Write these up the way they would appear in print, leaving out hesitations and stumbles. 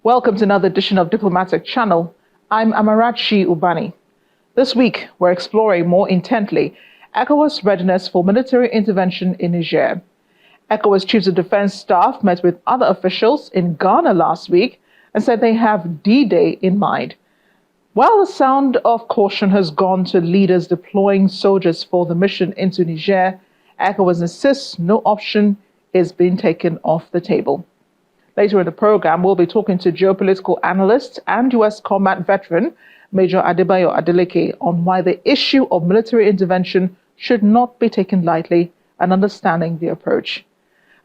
Welcome to another edition of Diplomatic Channel. I'm Amarachi Ubani. This week, we're exploring more intently ECOWAS readiness for military intervention in Niger. ECOWAS Chiefs of Defense Staff met with other officials in Ghana last week and said they have D-Day in mind. While the sound of caution has gone to leaders deploying soldiers for the mission into Niger, ECOWAS insists no option is being taken off the table. Later in the program, we'll be talking to geopolitical analyst and U.S. combat veteran Major Adebayo Adeleke on why the issue of military intervention should not be taken lightly and understanding the approach.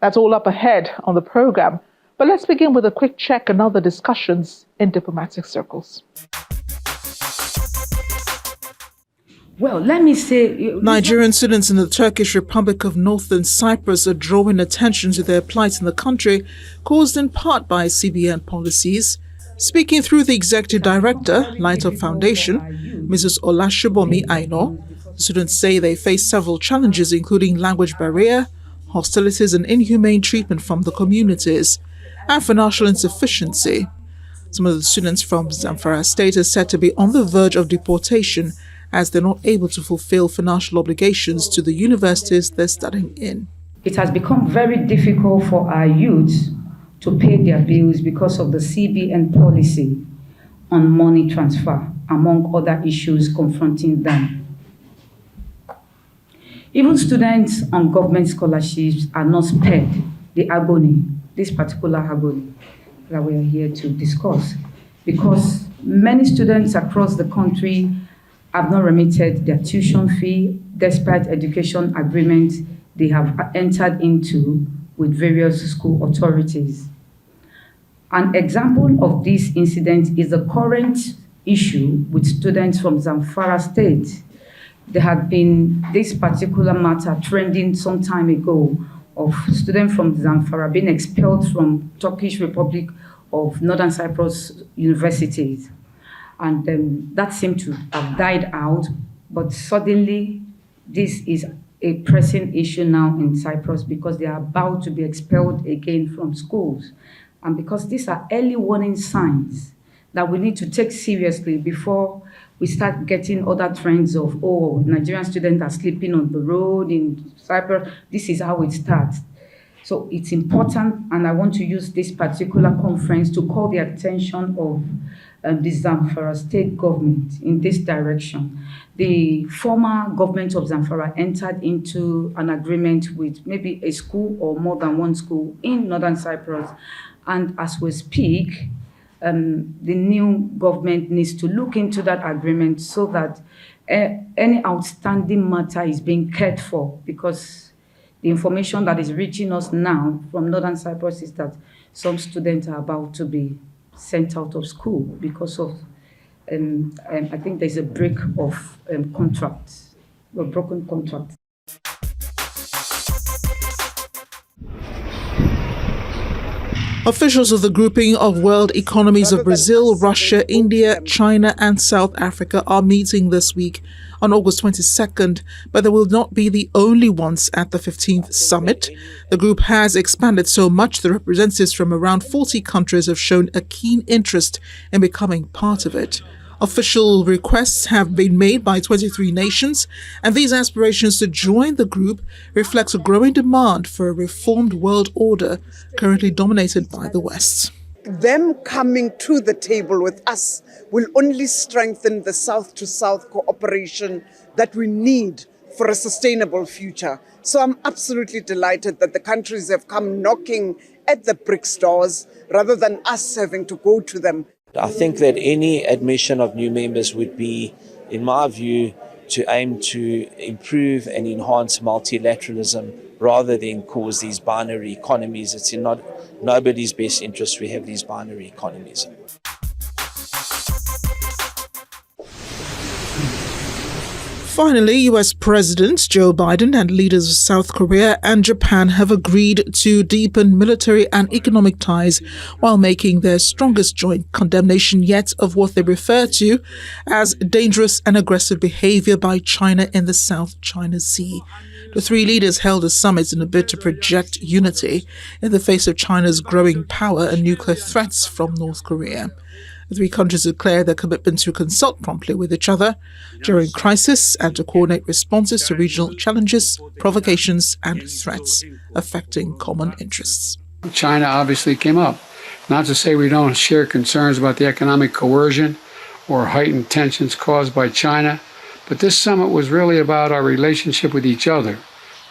That's all up ahead on the program, but let's begin with a quick check on other discussions in diplomatic circles. Well, let me say... Nigerian students in the Turkish Republic of Northern Cyprus are drawing attention to their plight in the country, caused in part by CBN policies. Speaking through the Executive Director, Light Up Foundation, Mrs. Olashibomi Aino, the students say they face several challenges including language barrier, hostilities and inhumane treatment from the communities, and financial insufficiency. Some of the students from Zamfara State are said to be on the verge of deportation as they're not able to fulfill financial obligations to the universities they're studying in. It has become very difficult for our youth to pay their bills because of the CBN policy on money transfer, among other issues confronting them. Even students on government scholarships are not spared the agony, this particular agony that we are here to discuss, because many students across the country have not remitted their tuition fee despite education agreements they have entered into with various school authorities. An example of this incident is the current issue with students from Zamfara State. There had been this particular matter trending some time ago of students from Zamfara being expelled from Turkish Republic of Northern Cyprus universities. And that seemed to have died out, but suddenly this is a pressing issue now in Cyprus because they are about to be expelled again from schools. And because these are early warning signs that we need to take seriously before we start getting other trends of, oh, Nigerian students are sleeping on the road in Cyprus. This is how it starts. So it's important, and I want to use this particular conference to call the attention of the Zamfara state government in this direction. The former government of Zamfara entered into an agreement with maybe a school or more than one school in Northern Cyprus. And as we speak, the new government needs to look into that agreement so that any outstanding matter is being cared for, because the information that is reaching us now from Northern Cyprus is that some students are about to be sent out of school because of, I think there's a break of contracts, a broken contract. Officials of the grouping of world economies of Brazil, Russia, India, China and South Africa are meeting this week on August 22nd, but they will not be the only ones at the 15th summit. The group has expanded so much that representatives from around 40 countries have shown a keen interest in becoming part of it. Official requests have been made by 23 nations, and these aspirations to join the group reflect a growing demand for a reformed world order currently dominated by the West. Them coming to the table with us will only strengthen the South-to-South cooperation that we need for a sustainable future. So I'm absolutely delighted that the countries have come knocking at the BRICS doors rather than us having to go to them. I think that any admission of new members would be, in my view, to aim to improve and enhance multilateralism rather than cause these binary economies. It's in nobody's best interest we have these binary economies. Finally, U.S. President Joe Biden and leaders of South Korea and Japan have agreed to deepen military and economic ties while making their strongest joint condemnation yet of what they refer to as dangerous and aggressive behavior by China in the South China Sea. The three leaders held a summit in a bid to project unity in the face of China's growing power and nuclear threats from North Korea. The three countries declared their commitment to consult promptly with each other during crisis and to coordinate responses to regional challenges, provocations, and threats affecting common interests. China obviously came up. Not to say we don't share concerns about the economic coercion or heightened tensions caused by China, but this summit was really about our relationship with each other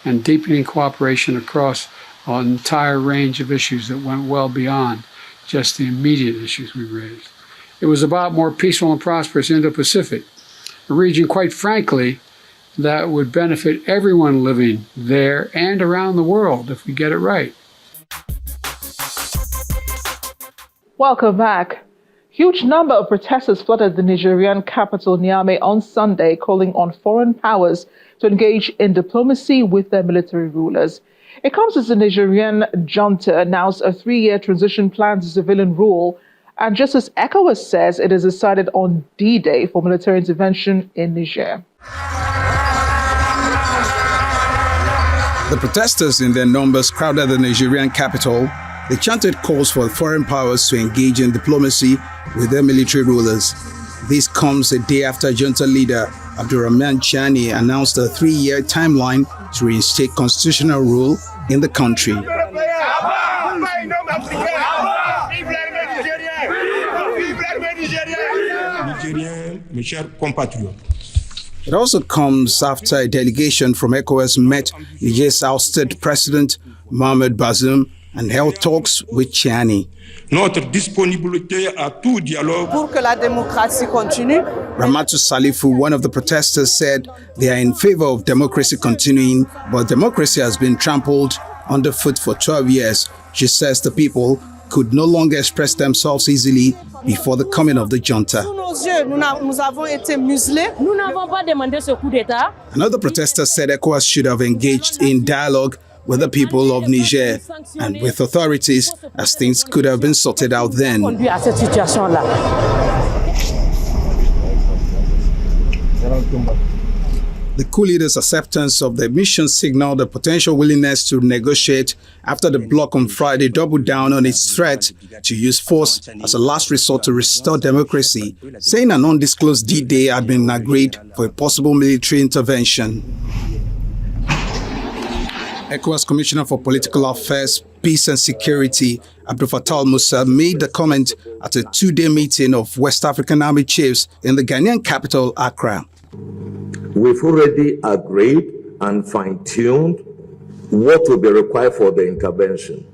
and deepening cooperation across an entire range of issues that went well beyond just the immediate issues we raised. It was about more peaceful and prosperous Indo-Pacific, a region, quite frankly, that would benefit everyone living there and around the world if we get it right. Welcome back. Huge number of protesters flooded the Nigerian capital Niamey on Sunday, calling on foreign powers to engage in diplomacy with their military rulers. It comes as the Nigerian junta announced a 3-year transition plan to civilian rule, and just as ECOWAS says, it has decided on D-Day for military intervention in Niger. The protesters in their numbers crowded the Nigerian capital. They chanted calls for foreign powers to engage in diplomacy with their military rulers. This comes a day after junta leader Abdurrahman Chani announced a 3-year timeline to reinstate constitutional rule in the country. It also comes after a delegation from ECOWAS met Niger's ousted President Mohamed Bazoum and held talks with Chani. Notre disponibilité à tout dialogue. Pour que la démocratie continue. Ramatu Salifu, one of the protesters, said they are in favor of democracy continuing, but democracy has been trampled underfoot for 12 years. She says the people could no longer express themselves easily before the coming of the junta. Another protester said ECOWAS should have engaged in dialogue with the people of Niger and with authorities, as things could have been sorted out then. The coup leader's acceptance of the mission signaled a potential willingness to negotiate after the bloc on Friday doubled down on its threat to use force as a last resort to restore democracy, saying an undisclosed D-Day had been agreed for a possible military intervention. ECOWAS Commissioner for Political Affairs, Peace and Security, Abdul Fattah Musa, made the comment at a 2-day meeting of West African Army chiefs in the Ghanaian capital, Accra. We've already agreed and fine-tuned what will be required for the intervention.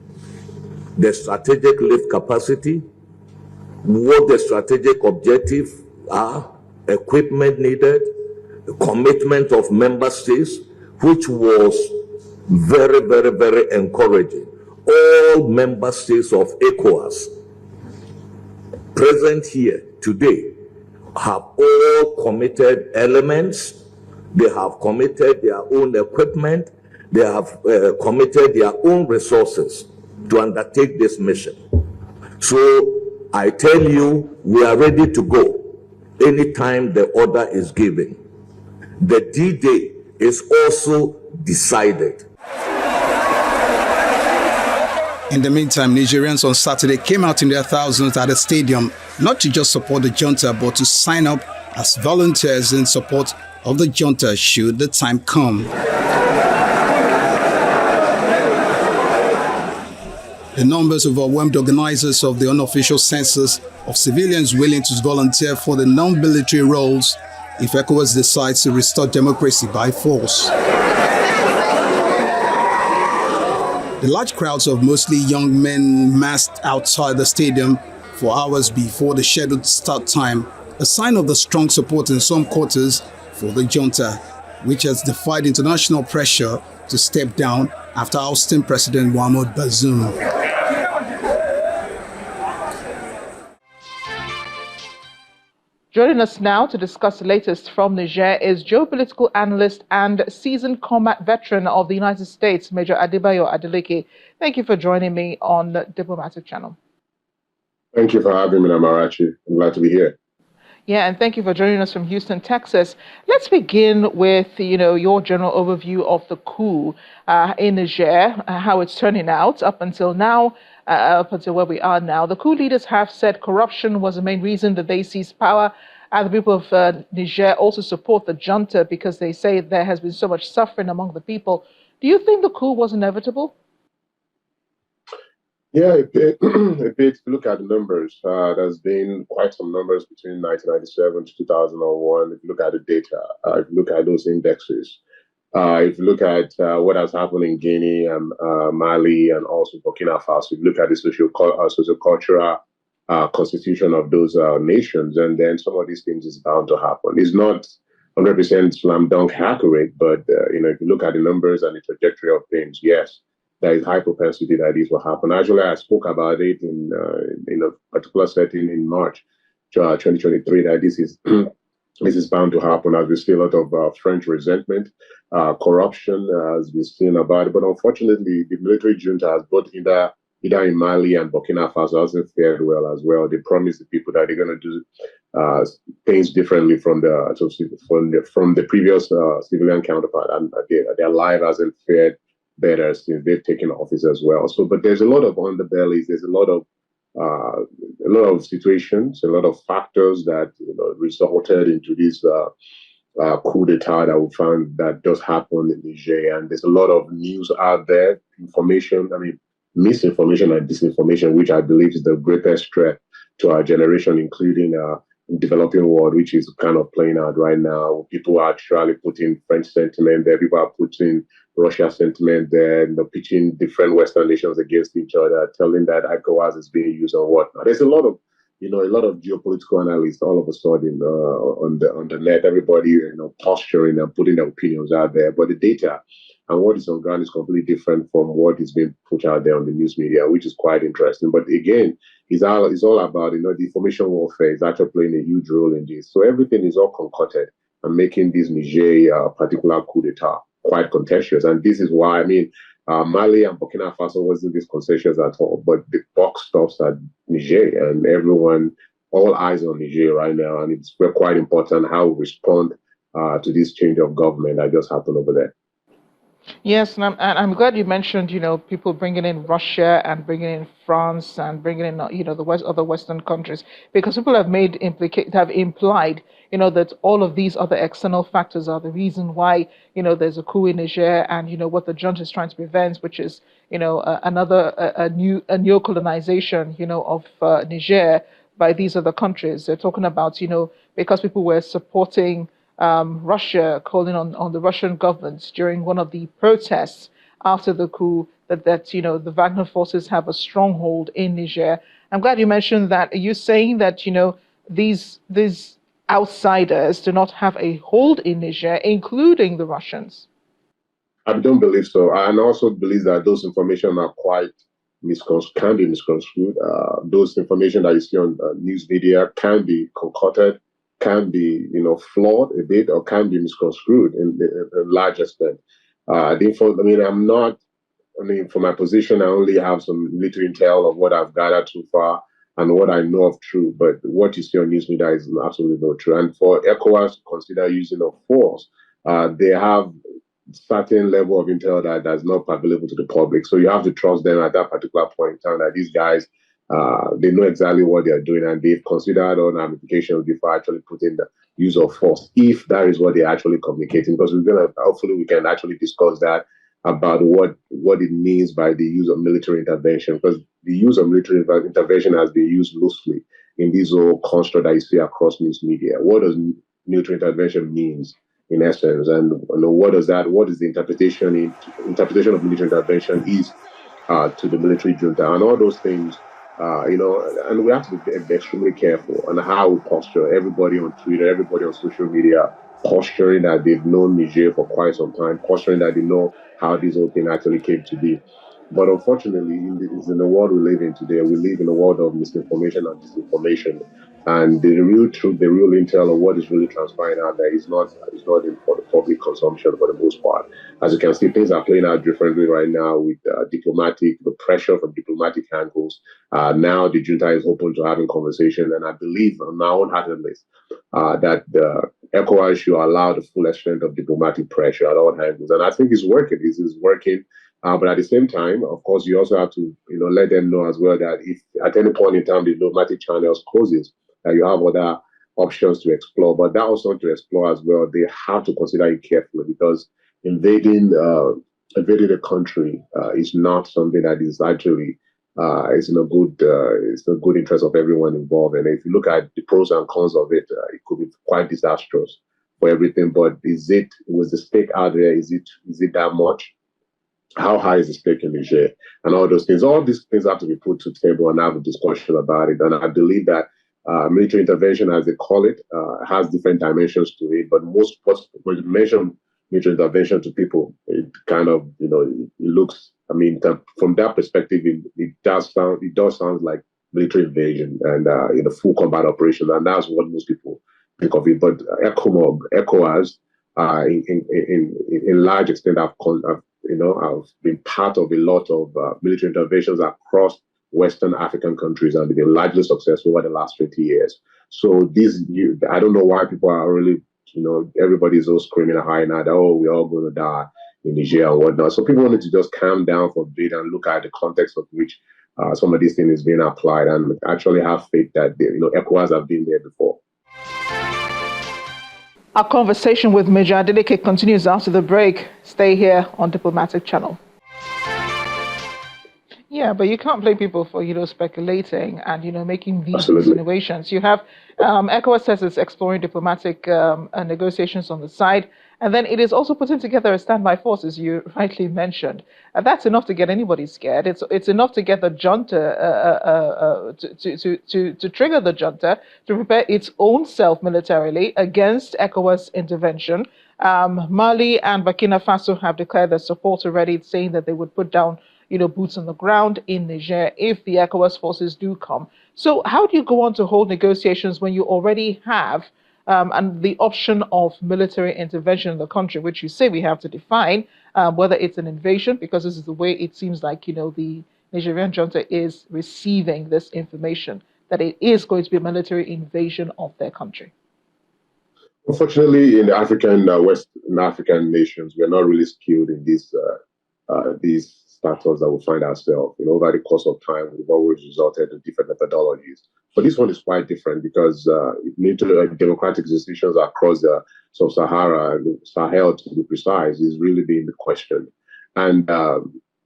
The strategic lift capacity, what the strategic objectives are, equipment needed, the commitment of member states, which was very, very, very encouraging. All member states of ECOWAS present here today have all committed elements. They have committed their own equipment. They have committed their own resources to undertake this mission. So I tell you, we are ready to go anytime the order is given. The D-Day is also decided. In the meantime, Nigerians on Saturday came out in their thousands at the stadium, not to just support the junta, but to sign up as volunteers in support of the junta should the time come. The numbers overwhelmed organizers of the unofficial census of civilians willing to volunteer for the non-military roles if ECOWAS decides to restore democracy by force. The large crowds of mostly young men massed outside the stadium for hours before the scheduled start time, a sign of the strong support in some quarters for the junta, which has defied international pressure to step down after ousting President Mohamed Bazoum. Joining us now to discuss the latest from Niger is geopolitical analyst and seasoned combat veteran of the United States, Major Adebayo Adeleke. Thank you for joining me on Diplomatic Channel. Thank you for having me, Amarachi. I'm glad to be here. Yeah, and thank you for joining us from Houston, Texas. Let's begin with, your general overview of the coup in Niger, how it's turning out up until now, up until where we are now. The coup leaders have said corruption was the main reason that they seized power. And the people of Niger also support the junta because they say there has been so much suffering among the people. Do you think the coup was inevitable? Yeah, if you look at the numbers, there's been quite some numbers between 1997 to 2001. If you look at the data, if you look at those indexes, if you look at what has happened in Guinea and Mali and also Burkina Faso, if you look at the socio-cultural constitution of those nations, and then some of these things is bound to happen. It's not 100% slam dunk accurate, but if you look at the numbers and the trajectory of things, yes, there is high propensity that this will happen. Actually, I spoke about it in a particular setting in March 2023 that this is this is bound to happen as we see a lot of French resentment, corruption as we've seen about it. But unfortunately, the military junta has both either in Mali and Burkina Faso hasn't fared well as well. They promised the people that they're going to do things differently from the previous civilian counterpart, and their life hasn't fared better since they've taken office as well. So, but there's a lot of underbellies. There's a lot of situations, a lot of factors that resulted into this coup d'état that we found that does happen in Niger. And there's a lot of news out there, information. I mean, misinformation and disinformation, which I believe is the greatest threat to our generation, including in developing world, which is kind of playing out right now. People are actually putting French sentiment there. People are putting Russia sentiment there, pitching different Western nations against each other, telling that ECOWAS is being used or whatnot. There's a lot of geopolitical analysts all of a sudden on the net. Everybody, posturing and putting their opinions out there, but the data and what is on ground is completely different from what is being put out there on the news media, which is quite interesting. But again, it's all about, the information warfare is actually playing a huge role in this. So everything is all concocted and making this Niger particular coup d'etat quite contentious. And this is why, Mali and Burkina Faso wasn't this contentious at all, but the buck stops at Niger, and everyone, all eyes on Niger right now. And it's quite important how we respond to this change of government that just happened over there. Yes, and I'm glad you mentioned, people bringing in Russia and bringing in France and bringing in, other Western countries, because people have implied, that all of these other external factors are the reason why, there's a coup in Niger and, what the junta is trying to prevent, which is, a new colonization, of Niger by these other countries. They're talking about, because people were supporting Russia, calling on the Russian government during one of the protests after the coup, that the Wagner forces have a stronghold in Niger. I'm glad you mentioned that. Are you saying that these outsiders do not have a hold in Niger, including the Russians? I don't believe so, and also believe that those information are quite can be misconstrued. Those information that you see on news media can be concocted, can be, flawed a bit, or can be misconstrued in a large extent. For my position, I only have some little intel of what I've gathered so far and what I know of true. But what you see on news media is absolutely not true. And for ECOWAS to consider using of force, they have certain level of intel that's not available to the public. So you have to trust them at that particular point in time that these guys, they know exactly what they're doing, and they've considered all ramifications before actually putting the use of force, if that is what they're actually communicating. Because hopefully we can actually discuss that about what it means by the use of military intervention, because the use of military intervention has been used loosely in this whole construct that you see across news media. What does military intervention means in essence, and what is the interpretation of military intervention is to the military junta, and all those things, and we have to be extremely careful on how we posture. Everybody on Twitter, everybody on social media, posturing that they've known Niger for quite some time, posturing that they know how this whole thing actually came to be. But unfortunately, in the world we live in today, we live in a world of misinformation and disinformation. And the real truth, the real intel of what is really transpiring out there is not in for the public consumption for the most part. As you can see, things are playing out differently right now with the pressure from diplomatic angles. Now the junta is open to having conversation, and I believe on my own heartedness that ECOWAS should allow the full extent of diplomatic pressure at all angles, and I think it's working. This is working. But at the same time, of course, you also have to, let them know as well that if at any point in time the diplomatic channels closes, that you have other options to explore. But that also to explore as well, they have to consider it carefully, because invading a country is not something that is actually it's in a good interest of everyone involved. And if you look at the pros and cons of it, it could be quite disastrous for everything. But was the stake out there? Is it that much? How high is the stake in Niger? And all those things. All these things have to be put to the table and have a discussion about it. And I believe that military intervention, as they call it, has different dimensions to it. But when you mention military intervention to people, it kind of, it looks, from that perspective, it does sound like military invasion and full combat operation. And that's what most people think of it. But ECOWAS, in large extent, I've been part of a lot of military interventions across Western African countries, and they've been largely successful over the last 20 years. So I don't know why people are really, everybody's all screaming high now that, we're all going to die in Niger and whatnot. So people wanted to just calm down for a bit and look at the context of which some of these things is being applied, and actually have faith that ECOWAS have been there before. Our conversation with Major Adeleke continues after the break. Stay here on Diplomatic Channel. Yeah, but you can't blame people for, speculating and, making these insinuations. You have ECOWAS says it's exploring diplomatic negotiations on the side, and then it is also putting together a standby force, as you rightly mentioned. And that's enough to get anybody scared. It's enough to get the junta to trigger the junta to prepare its own self militarily against ECOWAS intervention. Mali and Burkina Faso have declared their support already, saying that they would put down boots on the ground in Niger if the ECOWAS forces do come. So how do you go on to hold negotiations when you already have and the option of military intervention in the country, which you say we have to define whether it's an invasion, because this is the way it seems like, the Nigerian junta is receiving this information, that it is going to be a military invasion of their country? Unfortunately, in the Western African nations, we're not really skilled in these status that we find ourselves. Over the course of time, we've always resorted to different methodologies. But this one is quite different because democratic institutions across the sub-Sahara and Sahel, to be precise, is really being the question. And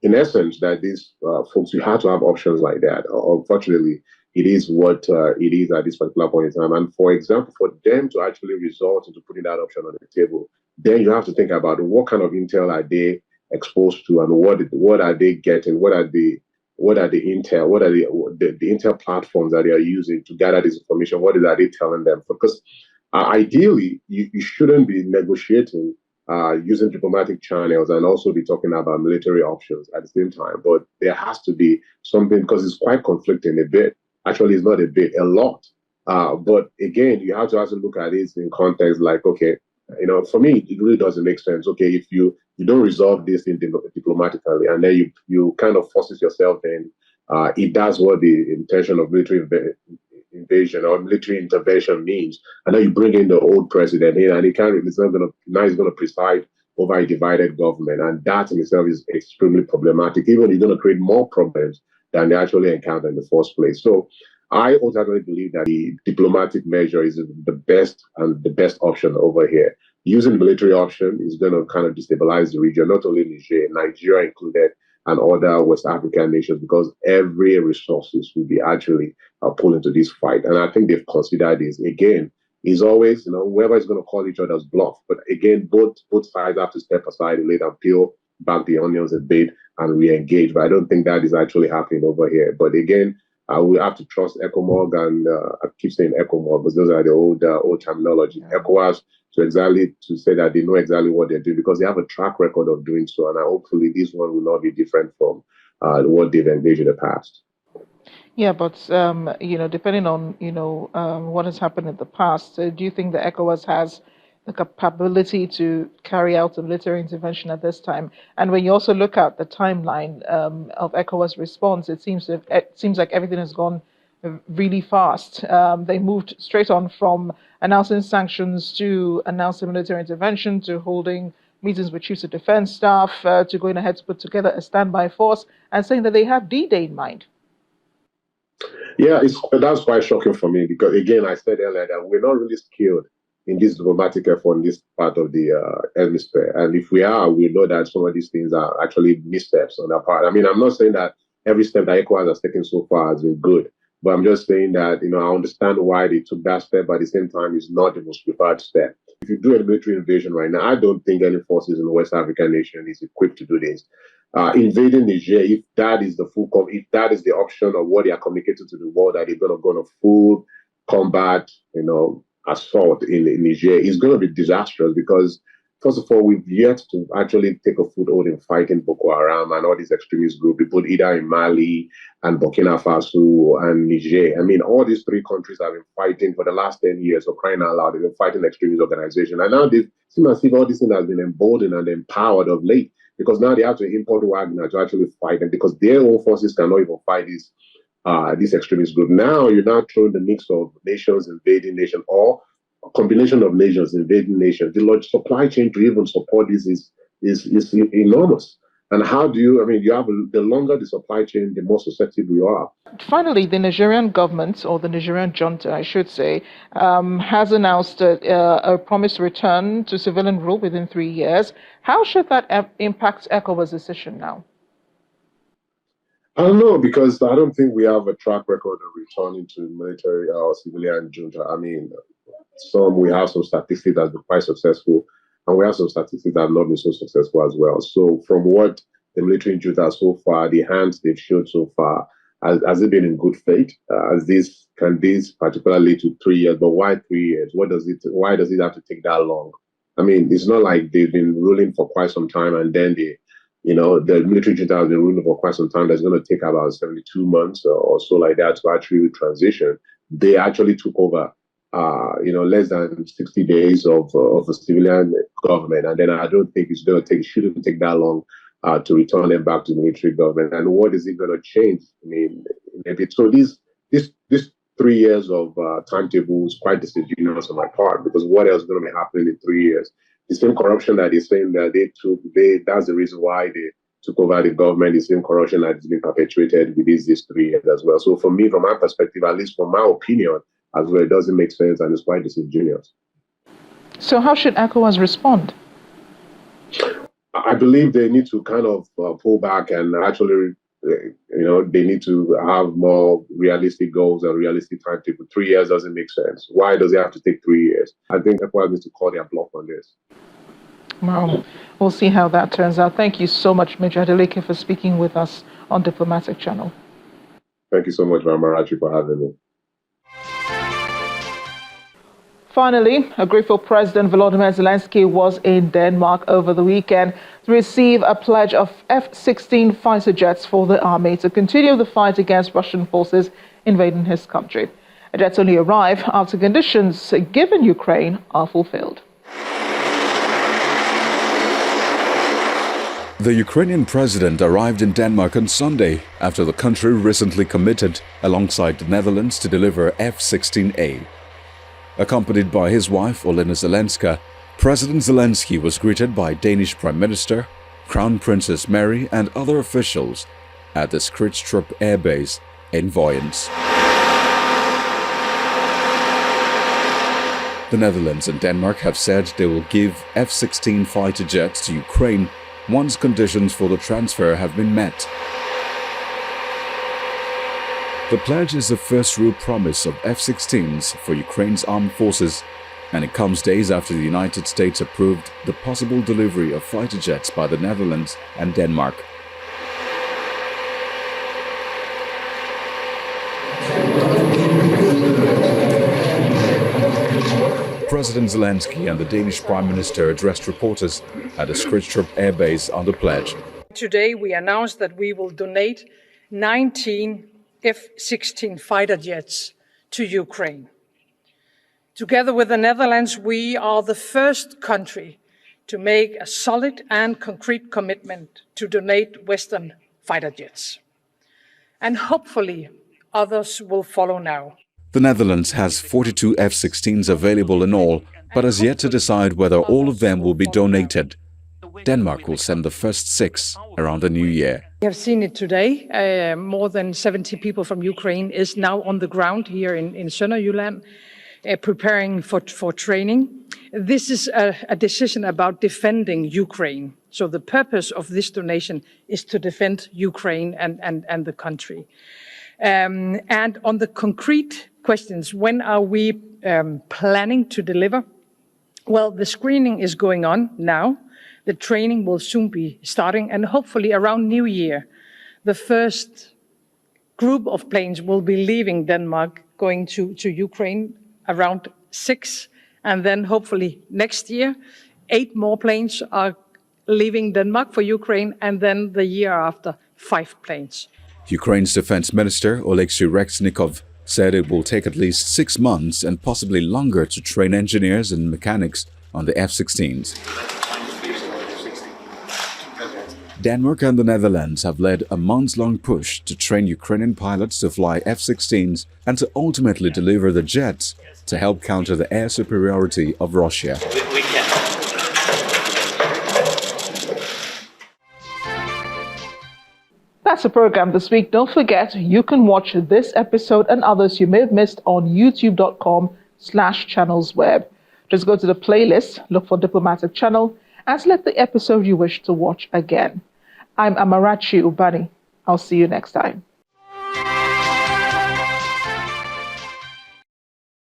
in essence, that these folks, you have to have options like that. Unfortunately, it is what it is at this particular point in time. And for example, for them to actually resort into putting that option on the table, then you have to think about what kind of intel are they exposed to, and what are they getting? What are the intel? What are the intel platforms that they are using to gather this information? What are they telling them? Because ideally, you shouldn't be negotiating using diplomatic channels and also be talking about military options at the same time. But there has to be something, because it's quite conflicting a bit. Actually, it's not a bit, a lot. But again, you have to also look at it in context, like, okay, for me, it really doesn't make sense. Okay, if you don't resolve this thing diplomatically, and then you kind of forces yourself, then it does what the intention of military invasion or military intervention means, and then you bring in the old president in, and he's going to preside over a divided government, and that in itself is extremely problematic. Even you're going to create more problems than they actually encounter in the first place. So I ultimately believe that the diplomatic measure is the best option over here. Using the military option is going to kind of destabilize the region, not only Nigeria included, and other West African nations, because every resources will be actually pulled into this fight. And I think they've considered this. Again, is always, whoever is going to call each other's bluff. But again, both sides have to step aside and let them peel back the onions a bit and re-engage. But I don't think that is actually happening over here. But again, we have to trust ECOMOG, and I keep saying ECOMOG, because those are the old terminology. ECOWAS to say that they know exactly what they're doing, because they have a track record of doing so. And hopefully this one will not be different from what they've engaged in the past. Yeah, but depending on what has happened in the past, do you think the ECOWAS has the capability to carry out a military intervention at this time? And when you also look at the timeline of ECOWAS response, it seems like everything has gone really fast. They moved straight on from announcing sanctions to announcing military intervention to holding meetings with chiefs of defense staff to going ahead to put together a standby force and saying that they have D-Day in mind. Yeah, that's quite shocking for me because, again, I said earlier that we're not really skilled in this diplomatic effort in this part of the hemisphere. And if we are, we know that some of these things are actually missteps on our part. I mean, I'm not saying that every step that ECOWAS has taken so far has been good, but I'm just saying that, I understand why they took that step, but at the same time, it's not the most preferred step. If you do a military invasion right now, I don't think any forces in the West African nation is equipped to do this. Invading Niger, if that is if that is the option of what they are communicating to the world, that they're going to go on a full combat, assault in Niger, is going to be disastrous because, first of all, we've yet to actually take a foothold in fighting Boko Haram and all these extremist groups, people either in Mali and Burkina Faso and Niger. I mean, all these three countries have been fighting for the last 10 years, so crying out loud, they've been fighting extremist organizations. And now they seem as if all these things have been emboldened and empowered of late, because now they have to import Wagner to actually fight them because their own forces cannot even fight this extremist group. Now you're now throwing the mix of nations invading nations or a combination of nations invading nations. The supply chain to even support this is enormous. And how do you have the longer the supply chain, the more susceptible you are. Finally, the Nigerian government, or the Nigerian junta, I should say, has announced a promise to return to civilian rule within 3 years. How should that impact ECOWAS' decision now? I don't know, because I don't think we have a track record of returning to military or civilian junta. I mean, we have some statistics that have been quite successful, and we have some statistics that have not been so successful as well. So from what the military junta so far, the hands they've showed so far, has it been in good faith? Can this particularly lead to 3 years? But why 3 years? Why does it have to take that long? I mean, it's not like they've been ruling for quite some time and then the military junta has been ruling for quite some time. That's going to take about 72 months or so like that to actually transition. They actually took over less than 60 days of a civilian government. And then I don't think it shouldn't take that long to return them back to the military government. And what is it going to change? I mean, maybe so this 3 years of timetable is quite disingenuous on my part, because what else is going to be happening in 3 years? The same corruption that they're saying that that's the reason why they took over the government, the same corruption that has been perpetuated with these 3 years as well. So for me, from my perspective, at least from my opinion, as well, it doesn't make sense and it's quite disingenuous. So how should ECOWAS respond? I believe they need to kind of pull back and actually, they need to have more realistic goals and realistic timetable. 3 years doesn't make sense. Why does it have to take 3 years? I think ECOWAS needs to call their bluff on this. Well, we'll see how that turns out. Thank you so much, Major Adeleke, for speaking with us on Diplomatic Channel. Thank you so much, Marachi, for having me. Finally, a grateful President Volodymyr Zelensky was in Denmark over the weekend to receive a pledge of F-16 fighter jets for the army to continue the fight against Russian forces invading his country. The jets only arrive after conditions given Ukraine are fulfilled. The Ukrainian president arrived in Denmark on Sunday after the country recently committed, alongside the Netherlands, to deliver F-16A. Accompanied by his wife, Olena Zelenska, President Zelensky was greeted by Danish Prime Minister, Crown Princess Mary and other officials at the Skrydstrup Air Base in Vojens. The Netherlands and Denmark have said they will give F-16 fighter jets to Ukraine once conditions for the transfer have been met. The pledge is the first real promise of F-16s for Ukraine's armed forces, and it comes days after the United States approved the possible delivery of fighter jets by the Netherlands and Denmark. President Zelensky and the Danish Prime Minister addressed reporters at the Skrydstrup Air Base on the pledge. Today we announced that we will donate 19 F-16 fighter jets to Ukraine. Together with the Netherlands, we are the first country to make a solid and concrete commitment to donate Western fighter jets. And hopefully others will follow now. The Netherlands has 42 F-16s available in all, but has yet to decide whether all of them will be donated. Denmark will send the first 6 around the new year. We have seen it today. More than 70 people from Ukraine is now on the ground here in Sønderjylland, preparing for training. This is a decision about defending Ukraine. So the purpose of this donation is to defend Ukraine and the country. And on the concrete questions, when are we planning to deliver? Well, the screening is going on now. The training will soon be starting, and hopefully around New Year, the first group of planes will be leaving Denmark, going to Ukraine, around 6. And then hopefully next year, 8 more planes are leaving Denmark for Ukraine, and then the year after, 5 planes. Ukraine's defense minister, Oleksiy Reznikov, said it will take at least 6 months and possibly longer to train engineers and mechanics on the F-16s. Denmark and the Netherlands have led a months-long push to train Ukrainian pilots to fly F-16s and to ultimately deliver the jets to help counter the air superiority of Russia. That's the program this week. Don't forget, you can watch this episode and others you may have missed on youtube.com/channelsweb. Just go to the playlist, look for Diplomatic Channel, and select the episode you wish to watch again. I'm Amarachi Ubani. I'll see you next time.